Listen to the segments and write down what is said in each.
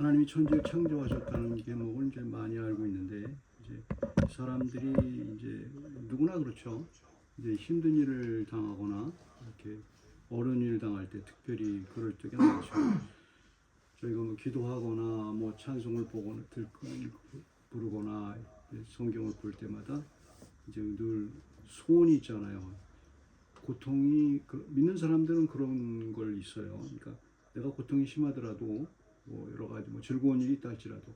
하나님이 천지를 창조하셨다는 계목을 이제 많이 알고 있는데, 이제 사람들이 이제 누구나 그렇죠. 이제 힘든 일을 당하거나 이렇게 어려운 일을 당할 때 특별히 그럴 때가 많죠. 저희가 뭐 기도하거나 뭐 찬송을 보거나 부르거나 성경을 볼 때마다 이제 늘 소원이 있잖아요. 고통이 믿는 사람들은 그런 걸 있어요. 그러니까 내가 고통이 심하더라도 뭐 여러 가지 뭐 즐거운 일이 있다 할지라도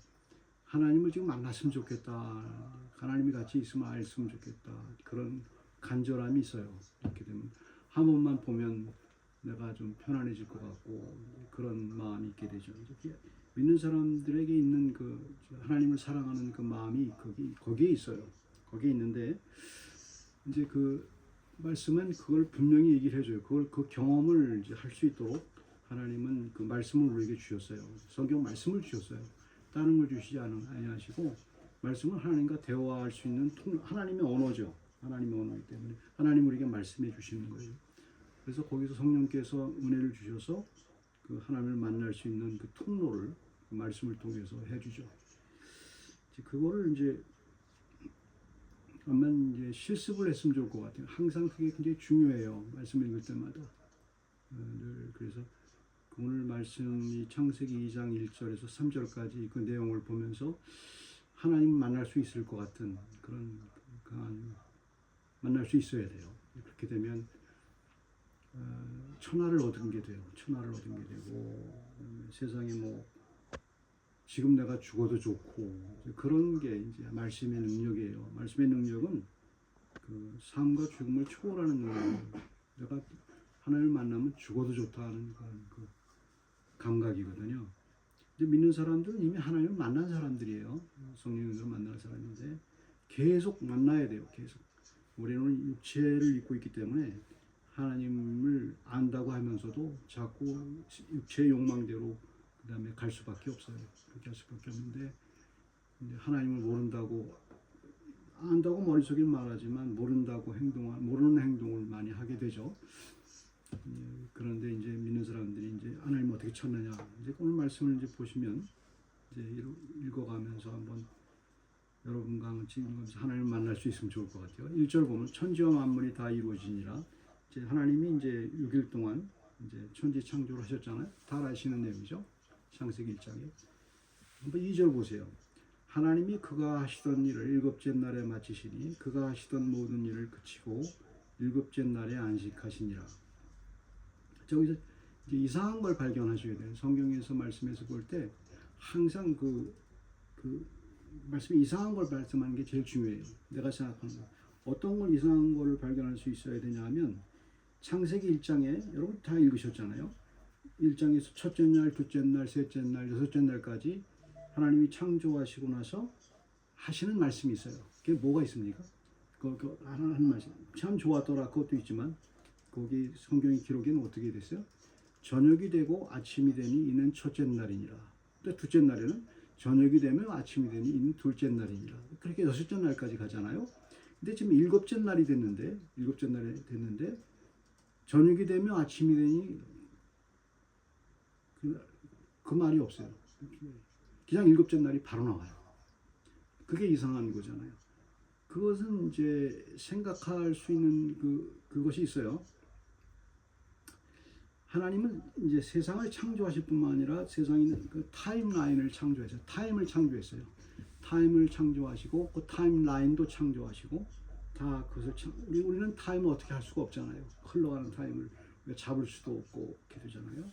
하나님을 지금 만났으면 좋겠다. 하나님이 같이 있으면 알았으면 좋겠다. 그런 간절함이 있어요. 이렇게 되면 한 번만 보면 내가 좀 편안해질 것 같고 그런 마음이 있게 되죠. 믿는 사람들에게 있는 그 하나님을 사랑하는 그 마음이 거기에 있어요. 거기에 있는데 이제 그 말씀은 그걸 분명히 얘기를 해줘요. 그 경험을 이제 할 수 있도록 하나님은 그 말씀을 우리에게 주셨어요. 성경 말씀을 주셨어요. 다른 걸 주시지 아니하시고 말씀은 하나님과 대화할 수 있는 하나님의 언어죠. 하나님의 언어이기 때문에 하나님 우리에게 말씀해 주시는 거예요. 그래서 거기서 성령께서 은혜를 주셔서 그 하나님을 만날 수 있는 그 통로를 그 말씀을 통해서 해주죠. 그거를 이제 아마 이제 실습을 했으면 좋을 것 같아요. 항상 그게 굉장히 중요해요. 말씀 읽을 때마다. 그래서 오늘 말씀이 창세기 2장 1절에서 3절까지 그 내용을 보면서 하나님 만날 수 있을 것 같은 그런 강한 만날 수 있어야 돼요. 그렇게 되면 천하를 얻은 게 돼요. 천하를 얻은 게 되고 세상에 뭐 지금 내가 죽어도 좋고 그런 게 이제 말씀의 능력이에요. 말씀의 능력은 그 삶과 죽음을 초월하는 능력이에요. 내가 하나님을 만나면 죽어도 좋다는 그 감각이거든요. 이제 믿는 사람들은 이미 하나님을 만난 사람들이에요. 성령으로 만나는 사람인데 계속 만나야 돼요. 계속. 우리는 육체를 입고 있기 때문에 하나님을 안다고 하면서도 자꾸 육체의 욕망대로 그 다음에 갈 수밖에 없어요. 그렇게 할 수밖에 없는데 하나님을 모른다고 안다고 머릿속에 말하지만 모르는 행동을 많이 하게 되죠. 그런데 이제 믿는 사람들이 이제 하나님 어떻게 찾느냐. 이제 오늘 말씀을 이제 보시면 이제 읽어가면서 한번 여러분과 같이 읽으면서 하나님을 만날 수 있으면 좋을 것 같아요. 1절 보면 천지와 만물이 다 이루어지니라. 이제 하나님이 이제 6일 동안 이제 천지 창조를 하셨잖아요. 다 아시는 내용이죠. 창세기 1장에. 한번 2절 보세요. 하나님이 그가 하시던 일을 일곱째 날에 마치시니 그가 하시던 모든 일을 그치고 일곱째 날에 안식하시니라. 저기서 이제 이상한 걸 발견하셔야 돼요. 성경에서 말씀에서 볼 때 항상 그 말씀에 이상한 걸 말씀하는 게 제일 중요해요. 내가 생각하는 거. 어떤 걸 이상한 걸 발견할 수 있어야 되냐 하면 창세기 1장에 여러분 다 읽으셨잖아요. 1장에서 첫째 날, 둘째 날, 셋째 날, 여섯째 날까지 하나님이 창조하시고 나서 하시는 말씀이 있어요. 그게 뭐가 있습니까? 하는 말씀. 참 좋았더라 그것도 있지만 거기 성경의 기록에는 어떻게 됐어요? 저녁이 되고 아침이 되니 이는 첫째 날이니라. 또 둘째 날에는 저녁이 되면 아침이 되니 이는 둘째 날이니라. 그렇게 여섯째 날까지 가잖아요. 근데 지금 일곱째 날이 됐는데 저녁이 되면 아침이 되니 그 말이 없어요. 그냥 일곱째 날이 바로 나와요. 그게 이상한 거잖아요. 그것은 이제 생각할 수 있는 그것이 있어요. 하나님은 이제 세상을 창조하실 뿐만 아니라 세상에 그 타임라인을 창조했어요. 타임을 창조했어요. 타임을 창조하시고 그 타임라인도 창조하시고 다 그것을 우리는 타임을 어떻게 할 수가 없잖아요. 흘러가는 타임을 잡을 수도 없고 그렇게 되잖아요.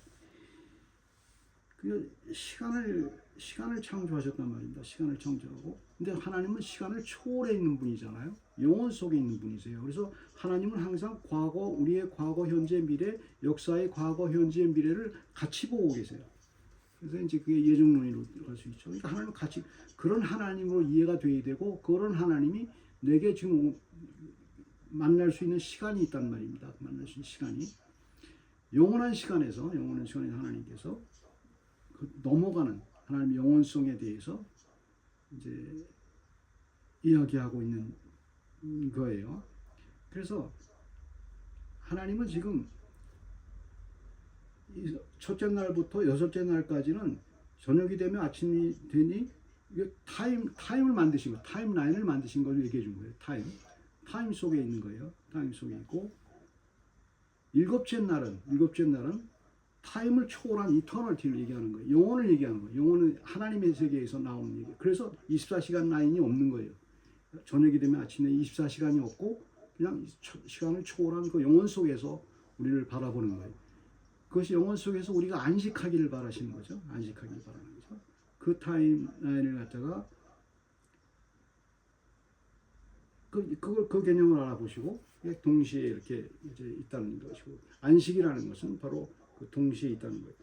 그 시간을 창조하셨단 말입니다. 시간을 창조하고. 근데 하나님은 시간을 초월해 있는 분이잖아요. 영혼 속에 있는 분이세요. 그래서 하나님은 항상 우리의 과거, 현재, 미래, 역사의 과거, 현재, 미래를 같이 보고 계세요. 그래서 이제 그게 예정론이로 갈 수 있죠. 그러니까 하나님 같이 그런 하나님으로 이해가 돼야 되고 그런 하나님이 내게 지금 만날 수 있는 시간이 있단 말입니다. 만날 수 있는 시간이 영원한 시간에서 하나님께서 넘어가는 하나님의 영원성에 대해서 이제 이야기하고 있는 거예요. 그래서 하나님은 지금 첫째 날부터 여섯째 날까지는 저녁이 되면 아침이 되니 이게 타임을 만드신 거, 타임라인을 만드신 걸 얘기해 준 거예요. 타임 속에 있는 거예요. 타임 속에 있고 일곱째 날은 타임을 초월한 이터널티를 얘기하는 거예요. 영혼을 얘기하는 거예요. 영혼은 하나님의 세계에서 나오는 얘기. 그래서 24시간 라인이 없는 거예요. 저녁이 되면 아침에 24시간이 없고 그냥 시간을 초월한 그 영혼 속에서 우리를 바라보는 거예요. 그것이 영혼 속에서 우리가 안식하기를 바라시는 거죠. 안식하기를 바라는 거죠. 그 타임라인을 갖다가 그 개념을 알아보시고 동시에 이렇게 이제 있다는 것이고 안식이라는 것은 바로 그 동시에 있다는 거예요.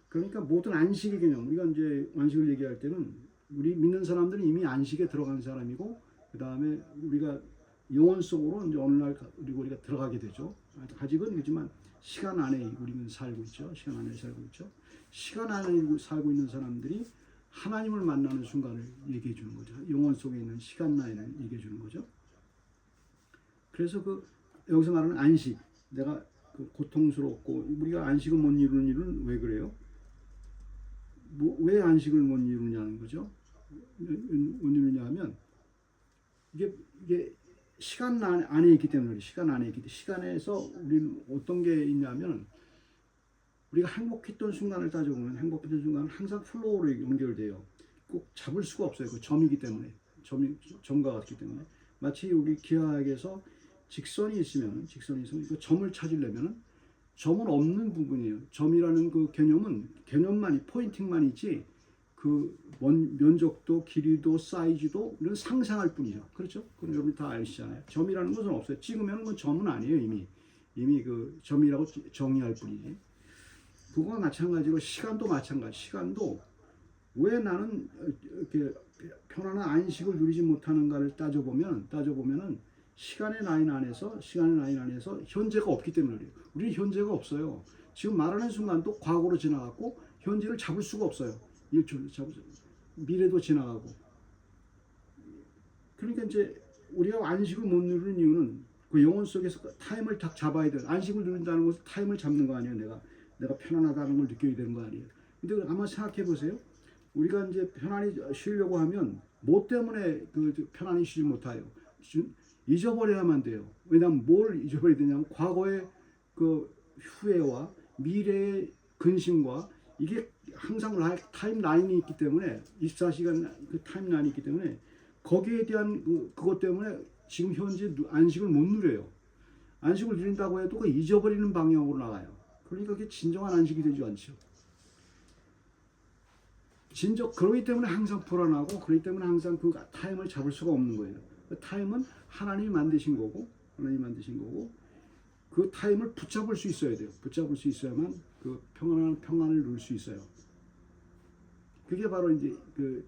그러니까 모든 안식의 개념 우리가 이제 안식을 얘기할 때는 우리 믿는 사람들은 이미 안식에 들어간 사람이고 그 다음에 우리가 영혼 속으로 이제 어느 날 우리가 들어가게 되죠. 아직은 그렇지만 시간 안에 우리는 살고 있죠. 시간 안에 살고 있죠. 시간 안에 살고 있는 사람들이 하나님을 만나는 순간을 얘기해 주는 거죠. 영혼 속에 있는 시간 라인을 얘기해 주는 거죠. 그래서 여기서 말하는 안식, 내가 고통스럽고 우리가 안식을 못 이루는 일은 왜 그래요? 왜 안식을 못 이루냐는 거죠. 못 이루냐 하면 이게 시간 안에 있기 때문에 그래요. 시간 안에 있기 때문에 시간에서 우리는 어떤 게 있냐면 우리가 행복했던 순간을 따져보면 행복했던 순간은 항상 플로우로 연결돼요. 꼭 잡을 수가 없어요. 그 점이기 때문에 점과 같기 때문에 마치 우리 기하학에서 직선이 있으면 그 점을 찾으려면 점은 없는 부분이에요. 점이라는 그 개념만이 포인팅만 있지 그 면적도 길이도 사이즈도 이런 상상할 뿐이죠. 그렇죠? 그럼 여러분 다 아시잖아요. 점이라는 것은 없어요. 찍으면 그 점은 아니에요. 이미 그 점이라고 정의할 뿐이지. 그거와 마찬가지로 시간도 마찬가지. 시간도 왜 나는 이렇게 편안한 안식을 누리지 못하는가를 따져보면은 시간의 라인 안에서 현재가 없기 때문에 그래요. 우리는 현재가 없어요. 지금 말하는 순간도 과거로 지나갔고 현재를 잡을 수가 없어요. 미래도 지나가고. 그러니까 이제 우리가 안식을 못 누리는 이유는 그 영혼 속에서 타임을 딱 잡아야 돼. 안식을 누린다는 것은 타임을 잡는 거 아니에요. 내가 편안하다는 걸 느껴야 되는 거 아니에요. 근데 아마 생각해 보세요. 우리가 이제 편안히 쉬려고 하면 뭐 때문에 편안히 쉬지 못해요. 잊어버려야만 돼요. 왜냐하면 뭘 잊어버려야 되냐면 과거의 그 후회와 미래의 근심과 이게 항상 타임라인이 있기 때문에 24시간 그 타임라인이 있기 때문에 거기에 대한 그것 때문에 지금 현재 안식을 못 누려요. 안식을 누린다고 해도 그 잊어버리는 방향으로 나가요. 그러니까 그게 진정한 안식이 되지 않죠. 그러기 때문에 항상 불안하고 그러기 때문에 항상 그 타임을 잡을 수가 없는 거예요. 그 타임은 하나님이 만드신 거고 그 타임을 붙잡을 수 있어야 돼요. 붙잡을 수 있어야만 그 평안을 누릴 수 있어요. 그게 바로 이제 그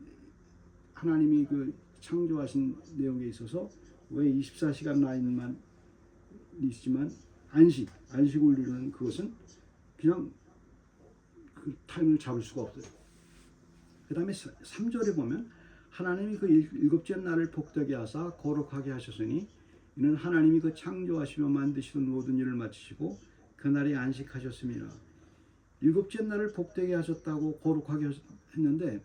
하나님이 그 창조하신 내용에 있어서 왜 24시간 라인만 있지만 안식을 누리는 그것은 그냥 그 타임을 잡을 수가 없어요. 그 다음에 3절에 보면 하나님이 그 일곱째 날을 복되게 하사 거룩하게 하셨으니 이는 하나님이 그 창조하시며 만드시던 모든 일을 마치시고 그날에 안식하셨습니다. 일곱째 날을 복되게 하셨다고 거룩하게 했는데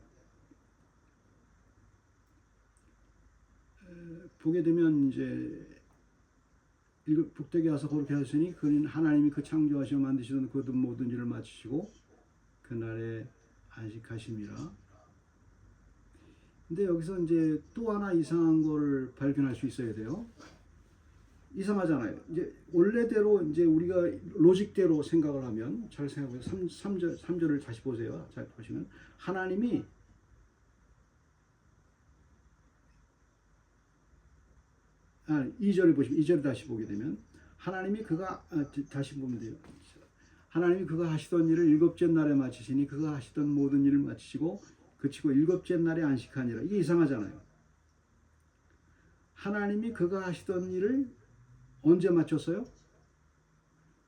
보게 되면 이제 복되게 하사 거룩하게 하셨으니 그는 하나님이 그 창조하시며 만드시던 그 모든 일을 마치시고 그날에 안식하심이라. 근데 여기서 이제 또 하나 이상한 거를 발견할 수 있어야 돼요. 이상하잖아요. 이제 원래대로 이제 우리가 로직대로 생각을 하면 잘 생각해보세요. 3절을 다시 보세요. 잘 보시면 하나님이 2절을 보시면 2절 다시 보게 되면 하나님이 다시 보면 돼요. 하나님이 그가 하시던 일을 일곱째 날에 마치시니 그가 하시던 모든 일을 마치시고 그치고 일곱째 날에 안식하니라. 이게 이상하잖아요. 하나님이 그가 하시던 일을 언제 마쳤어요?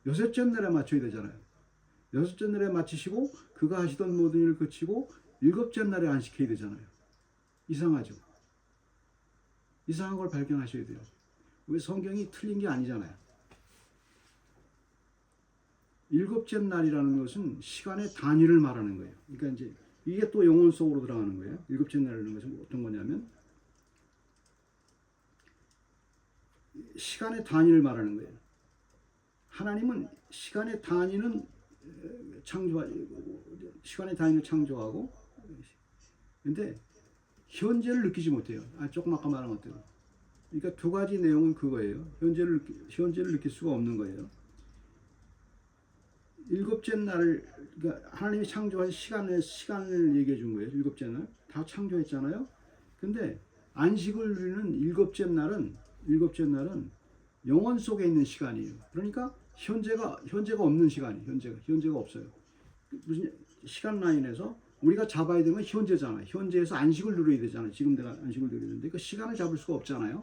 여섯째 날에 마쳐야 되잖아요. 여섯째 날에 마치시고 그가 하시던 모든 일을 그치고 일곱째 날에 안식해야 되잖아요. 이상하죠? 이상한 걸 발견하셔야 돼요. 왜 성경이 틀린 게 아니잖아요. 일곱째 날이라는 것은 시간의 단위를 말하는 거예요. 그러니까 이제 이게 또 영혼 속으로 들어가는 거예요. 일곱째 날이라는 것은 어떤 거냐면 시간의 단위를 말하는 거예요. 하나님은 시간의 단위는 시간의 단위를 창조하고, 근데 현재를 느끼지 못해요. 조금 아까 말한 것대로. 그러니까 두 가지 내용은 그거예요. 현재를 느낄 수가 없는 거예요. 일곱째 날을, 그러니까 하나님이 창조한 시간을 얘기해 준 거예요. 일곱째 날. 다 창조했잖아요. 근데 안식을 누리는 일곱째 날은 영혼 속에 있는 시간이에요. 그러니까 현재가 없는 시간이에요. 현재가 없어요. 무슨 시간 라인에서 우리가 잡아야 되는 건 현재잖아요. 현재에서 안식을 누려야 되잖아요. 지금 내가 안식을 누려야 되는데 그 시간을 잡을 수가 없잖아요.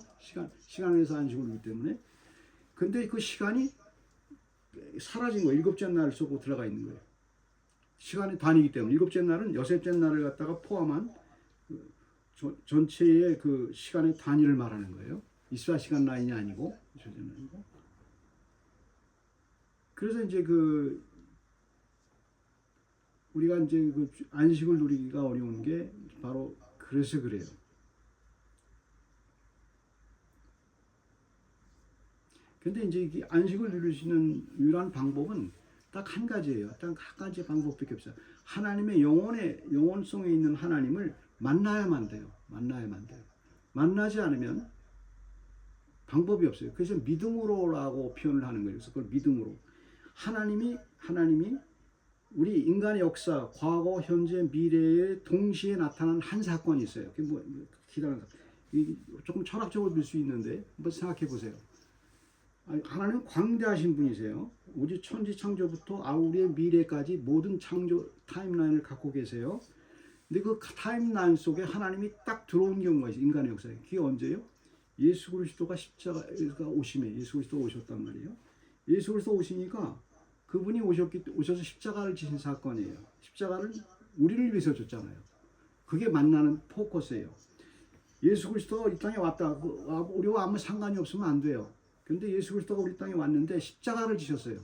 시간에서 안식을 누리기 때문에. 근데 그 시간이 사라진 거예요. 일곱째 날 속으로 들어가 있는 거예요. 시간의 단위이기 때문에 일곱째 날은 여섯째 날을 갖다가 포함한 전체의 그 시간의 단위를 말하는 거예요. 24시간 라인이 아니고. 그래서 이제 우리가 이제 안식을 누리기가 어려운 게 바로 그래서 그래요. 근데 이제 이 안식을 누리시는 유일한 방법은 딱 한 가지예요. 딱 한 가지 방법밖에 없어요. 하나님의 영혼성에 있는 하나님을 만나야만 돼요. 만나지 않으면 방법이 없어요. 그래서 믿음으로라고 표현을 하는 거예요. 그래서 그걸 믿음으로. 하나님이 우리 인간의 역사, 과거, 현재, 미래에 동시에 나타난 한 사건이 있어요. 그게 조금 철학적으로 들 수 있는데 한번 생각해 보세요. 하나님은 광대하신 분이세요. 우리 천지 창조부터 우리의 미래까지 모든 창조 타임라인을 갖고 계세요. 근데 그 타임라인 속에 하나님이 딱 들어온 경우가 있어요. 인간의 역사에. 그게 언제요? 예수 그리스도가 십자가가 오심에 예수 그리스도가 오셨단 말이에요. 예수 그리스도 오시니까 그분이 오셔서 십자가를 지신 사건이에요. 십자가를 우리를 위해서 줬잖아요. 그게 만나는 포커스예요. 예수 그리스도가 이 땅에 왔다. 우리와 아무 상관이 없으면 안 돼요. 근데 예수 그리스도가 우리 땅에 왔는데 십자가를 지셨어요.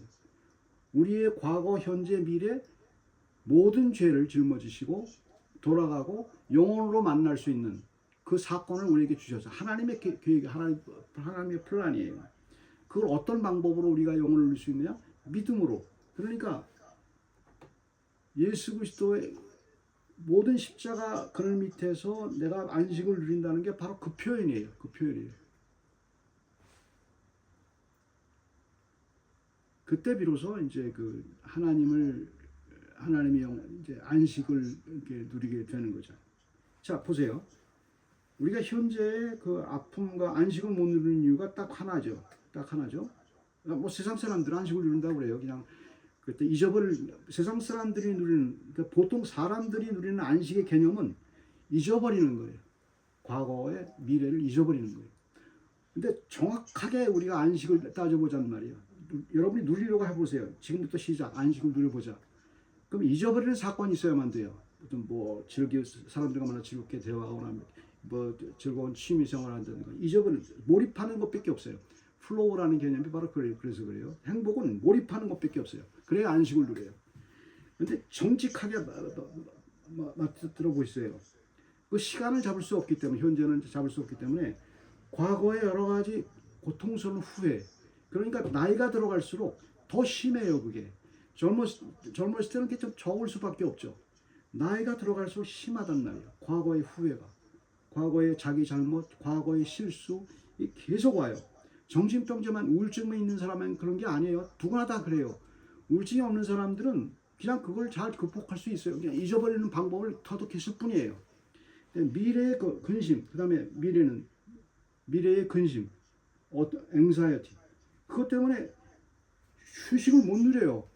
우리의 과거, 현재, 미래 모든 죄를 짊어지시고 돌아가고 영혼으로 만날 수 있는 그 사건을 우리에게 주셨어요. 하나님의 계획, 하나님의 플랜이에요. 그걸 어떤 방법으로 우리가 영혼을 누릴 수 있느냐? 믿음으로. 그러니까 예수 그리스도의 모든 십자가 그늘 밑에서 내가 안식을 누린다는 게 바로 그 표현이에요. 그때 비로소 이제 하나님의 이제 안식을 이렇게 누리게 되는 거죠. 자, 보세요. 우리가 현재 그 아픔과 안식을 못 누리는 이유가 딱 하나죠. 뭐 세상 사람들은 안식을 누린다고 그래요. 그냥 그때 세상 사람들이 누리는, 그러니까 보통 사람들이 누리는 안식의 개념은 잊어버리는 거예요. 과거의 미래를 잊어버리는 거예요. 근데 정확하게 우리가 안식을 따져보자는 말이에요. 여러분이 누리려고 해보세요. 지금부터 시작. 안식을 누려보자. 그럼 잊어버리는 사건이 있어야만 돼요. 어떤 사람들과 만나 즐겁게 대화하거나 뭐 즐거운 취미 생활을 한다든가 몰입하는 것밖에 없어요. 플로우라는 개념이 바로 그래서 그래요. 행복은 몰입하는 것밖에 없어요. 그래야 안식을 누려요. 근데 정직하게 들어보세요. 그 시간을 잡을 수 없기 때문에, 현재는 잡을 수 없기 때문에 과거의 여러 가지 고통스러운 후회, 그러니까 나이가 들어갈수록 더 심해요. 그게 젊었을 때는 그게 좀 적을 수밖에 없죠. 나이가 들어갈수록 심하단 말이에요. 과거의 후회가, 과거의 자기 잘못, 과거의 실수 계속 와요. 정신병자만, 우울증만 있는 사람은 그런 게 아니에요. 누구나 다 그래요. 우울증이 없는 사람들은 그냥 그걸 잘 극복할 수 있어요. 그냥 잊어버리는 방법을 터득했을 뿐이에요. 미래의 근심, 그 다음에 미래의 근심, 앵사이어티, 그것 때문에 휴식을 못 누려요.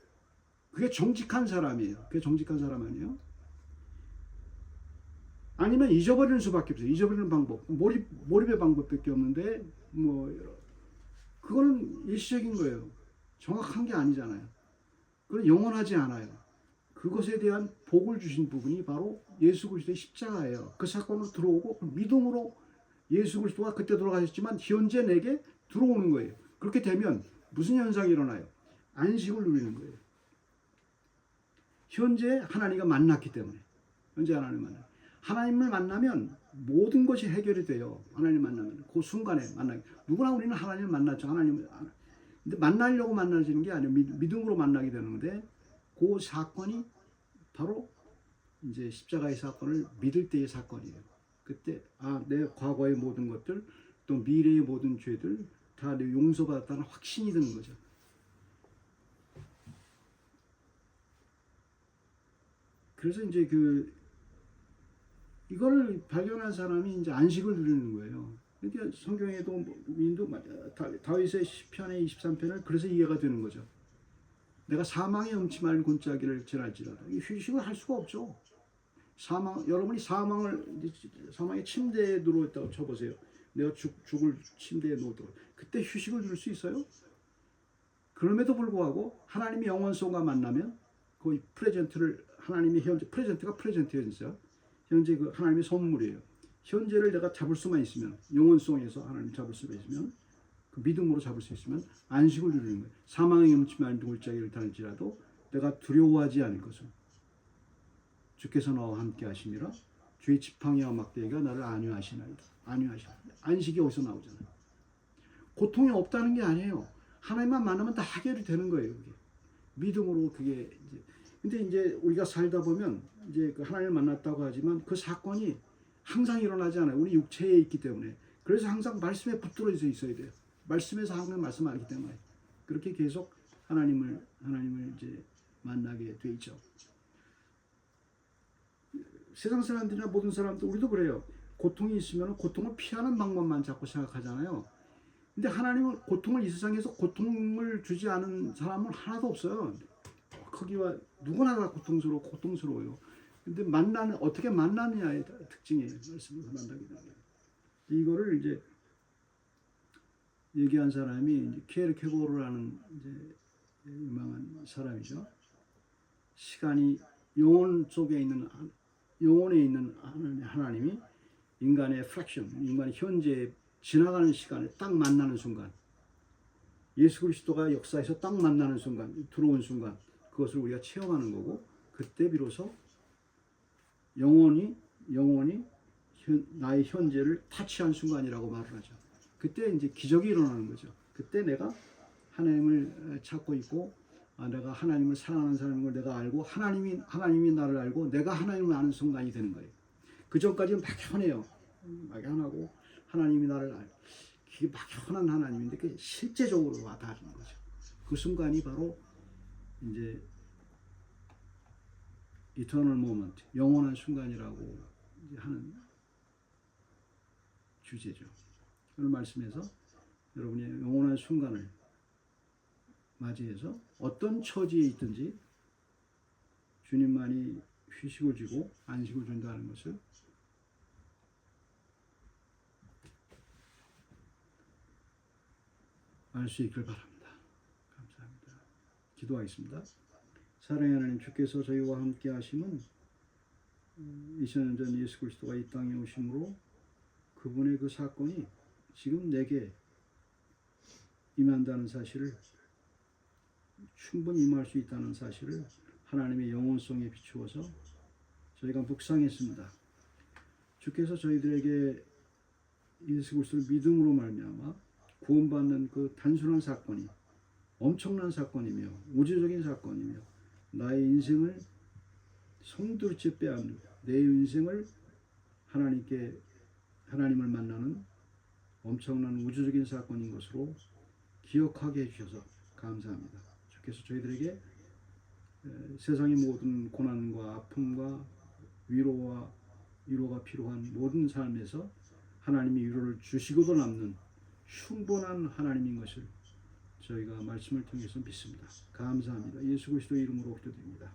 그게 정직한 사람이에요. 그게 정직한 사람 아니에요? 아니면 잊어버리는 수밖에 없어요. 잊어버리는 방법, 몰입의 방법밖에 없는데 그거는 일시적인 거예요. 정확한 게 아니잖아요. 그건 영원하지 않아요. 그것에 대한 복을 주신 부분이 바로 예수 그리스도의 십자가예요. 그 사건으로 들어오고 믿음으로 예수 그리스도가 그때 돌아가셨지만 현재 내게 들어오는 거예요. 그렇게 되면 무슨 현상이 일어나요? 안식을 누리는 거예요. 현재 하나님과 만났기 때문에. 언제 하나님을 만나? 하나님을 만나면 모든 것이 해결이 돼요. 하나님 만나면 그 순간에 만나게. 누구나 우리는 하나님을 만났죠. 하나님을. 근데 만나려고 만나지는 게 아니에요. 믿음으로 만나게 되는데 그 사건이 바로 이제 십자가의 사건을 믿을 때의 사건이에요. 그때 내 과거의 모든 것들 또 미래의 모든 죄들 다 용서받았다는 확신이 드는 거죠. 그래서 이제 이걸 발견한 사람이 이제 안식을 누리는 거예요. 그러니까 성경에도 인도 다윗의 시편의 23편을 그래서 이해가 되는 거죠. 내가 사망의 음침할 골짜기를 지날지라도 휴식을 할 수가 없죠. 여러분이 사망의 침대에 누워있다고 쳐보세요. 내가 죽을 침대에 누웠다고. 그때 휴식을 줄 수 있어요? 그럼에도 불구하고 하나님의 영원성과 만나면 그 프레젠트를 하나님의 프레젠트가 프레젠트였어요. 현재 그 하나님의 선물이에요. 현재를 내가 잡을 수만 있으면 영원성에서 하나님 잡을 수만 있으면 그 믿음으로 잡을 수 있으면 안식을 누리는 거예요. 사망의 음침한 골짜기를 다닐지라도 내가 두려워하지 않을 것을 주께서 나와 함께 하시니라. 주의 지팡이와 막대기가 나를 안위하시나이다. 안식이 어디서 나오잖아요. 고통이 없다는 게 아니에요. 하나님만 만나면 다 해결이 되는 거예요. 그게. 믿음으로 그게 근데 이제 우리가 살다 보면 이제 그 하나님을 만났다고 하지만 그 사건이 항상 일어나지 않아요. 우리 육체에 있기 때문에. 그래서 항상 말씀에 붙들어져 있어야 돼요. 말씀에서 항상 말씀하기 때문에 그렇게 계속 하나님을 이제 만나게 돼 있죠. 세상 사람들이나 모든 사람들 우리도 그래요. 고통이 있으면 고통을 피하는 방법만 자꾸 생각하잖아요. 근데 하나님은 고통을 이 세상에서 고통을 주지 않은 사람은 하나도 없어요. 거기와 누구나 다 고통스러워요. 근데 어떻게 만나느냐의 특징이에요. 말씀으로 만나게 되는 거예요. 이거를 이제 얘기한 사람이 키에르케고르라는 이제 유명한 사람이죠. 시간이 영혼에 있는 하나님이 인간의 프랙션, 인간의 현재에 지나가는 시간에 딱 만나는 순간, 예수 그리스도가 역사에서 딱 만나는 순간, 들어온 순간, 그것을 우리가 체험하는 거고, 그때 비로소 영혼이 나의 현재를 타치한 순간이라고 말을 하죠. 그때 이제 기적이 일어나는 거죠. 그때 내가 하나님을 찾고 있고, 내가 하나님을 사랑하는 사람인 걸 내가 알고, 하나님이 나를 알고, 내가 하나님을 아는 순간이 되는 거예요. 그 전까지는 막연해요. 막연하고, 하나님이 나를 알고, 그게 막연한 하나님인데, 그게 실제적으로 와닿는 거죠. 그 순간이 바로 이제 eternal moment, 영원한 순간이라고 하는 주제죠. 오늘 말씀에서 여러분이 영원한 순간을 맞이해서 어떤 처지에 있든지 주님만이 휴식을 주고 안식을 준다는 것을 알 수 있길 바랍니다. 감사합니다. 기도하겠습니다. 사랑의 하나님, 주께서 저희와 함께 하심은 2000년 전 예수 그리스도가 이 땅에 오심으로 그분의 그 사건이 지금 내게 임한다는 사실을, 충분히 임할 수 있다는 사실을 하나님의 영원성에 비추어서 저희가 묵상했습니다. 주께서 저희들에게 예수 그리스도를 믿음으로 말미암아 구원받는 그 단순한 사건이 엄청난 사건이며 우주적인 사건이며 나의 인생을 송두리째 빼앗는, 내 인생을 하나님을 만나는 엄청난 우주적인 사건인 것으로 기억하게 해주셔서 감사합니다. 주께서 저희들에게 세상의 모든 고난과 아픔과 위로가 필요한 모든 삶에서 하나님이 위로를 주시고도 남는 충분한 하나님인 것을 저희가 말씀을 통해서 믿습니다. 감사합니다. 예수 그리스도의 이름으로 기도드립니다.